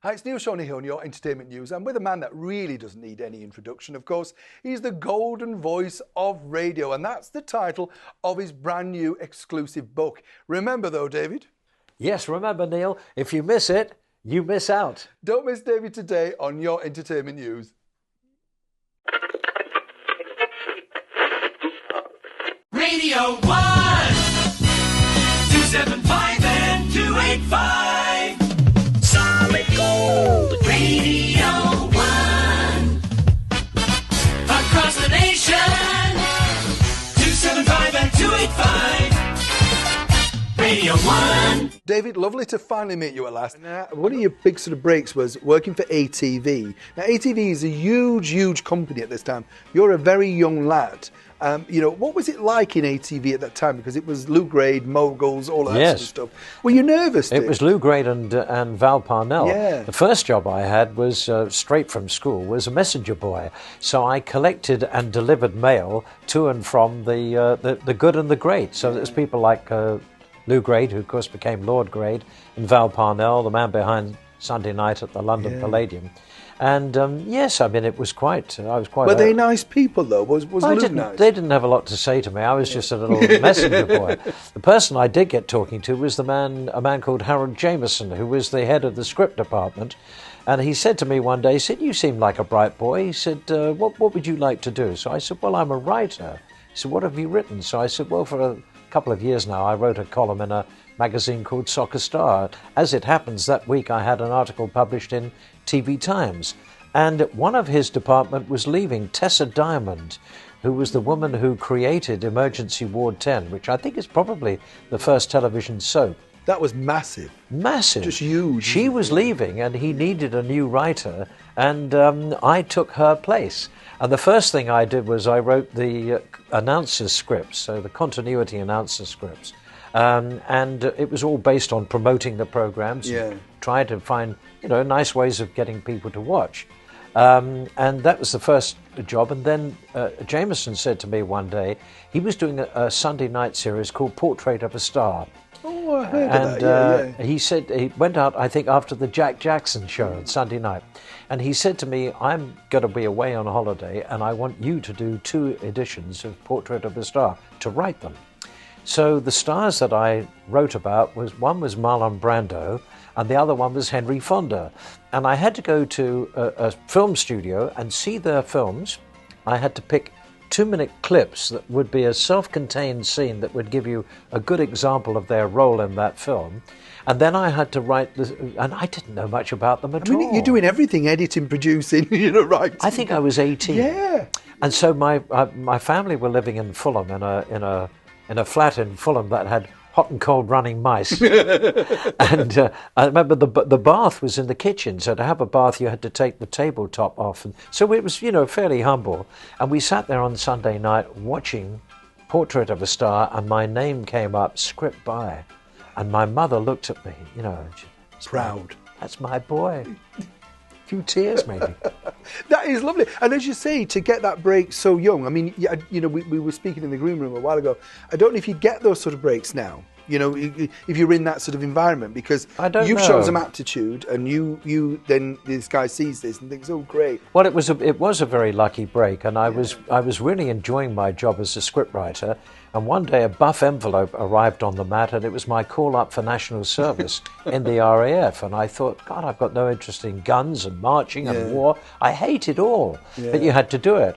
Hi, it's Neil Shawnee here on your entertainment news. I'm with a man that really doesn't need any introduction, of course. He's the golden voice of radio, and that's the title of his brand new exclusive book. Remember though, David? Yes, remember, Neil, if you miss it, you miss out. Don't miss David today on your entertainment news. Radio 1, 275 and 285. Solid Gold. Radio 1. Across the nation, 275 and 285. Radio 1. David, lovely to finally meet you at last. Now, one of your big sort of breaks was working for ATV. Now, ATV is a huge, huge company at this time. You're a very young lad. What was it like in ATV at that time? Because it was Lew Grade, moguls, all that sort of stuff. Were you nervous? It was Lew Grade and Val Parnell. Yeah. The first job I had was straight from school, was a messenger boy. So I collected and delivered mail to and from the good and the great. So there's people like Lew Grade, who of course became Lord Grade, and Val Parnell, the man behind Sunday Night at the London Palladium. And yes, I mean, it was quite. I was quite. Were they nice people though? Was Lew nice? They didn't have a lot to say to me. I was just a little messenger boy. The person I did get talking to was a man called Harold Jameson, who was the head of the script department. And he said to me one day, he said, "You seem like a bright boy." He said, "What would you like to do?" So I said, "Well, I'm a writer." He said, "What have you written?" So I said, "Well, for a couple of years now, I wrote a column in a magazine called Soccer Star. As it happens, that week I had an article published in TV Times. And one of his department was leaving, Tessa Diamond, who was the woman who created Emergency Ward 10, which I think is probably the first television soap. That was massive. Massive. Just huge. She was leaving and he needed a new writer, and I took her place. And the first thing I did was I wrote the announcer scripts, so the continuity announcer scripts. And it was all based on promoting the programs, trying to find, nice ways of getting people to watch. And that was the first job. And then Jameson said to me one day, he was doing a Sunday night series called Portrait of a Star. Oh, I heard of that, He said, he went out, I think, after the Jack Jackson show on Sunday night. And he said to me, "I'm going to be away on holiday, and I want you to do 2 editions of Portrait of a Star, to write them." So the stars that I wrote about one was Marlon Brando, and the other one was Henry Fonda. And I had to go to a film studio and see their films. I had to pick 2-minute clips that would be a self-contained scene that would give you a good example of their role in that film. And then I had to write this, and I didn't know much about them at all. You're doing everything, editing, producing, writing. I think I was 18. Yeah. And so my family were living in Fulham in a flat in Fulham that had hot and cold running mice. And I remember the bath was in the kitchen, so to have a bath you had to take the tabletop off. And so it was, fairly humble. And we sat there on Sunday night watching Portrait of a Star, and my name came up, script by. And my mother looked at me, proud. That's my boy. A few tears maybe. That is lovely. And as you say, to get that break so young, I mean, we were speaking in the green room a while ago. I don't know if you get those sort of breaks now, if you're in that sort of environment, because you've shown some aptitude, and you then this guy sees this and thinks, "Oh, great." Well, it was a very lucky break, and I was really enjoying my job as a scriptwriter. And one day a buff envelope arrived on the mat, and it was my call up for national service in the RAF. And I thought, God, I've got no interest in guns and marching and war. I hate it all. But you had to do it.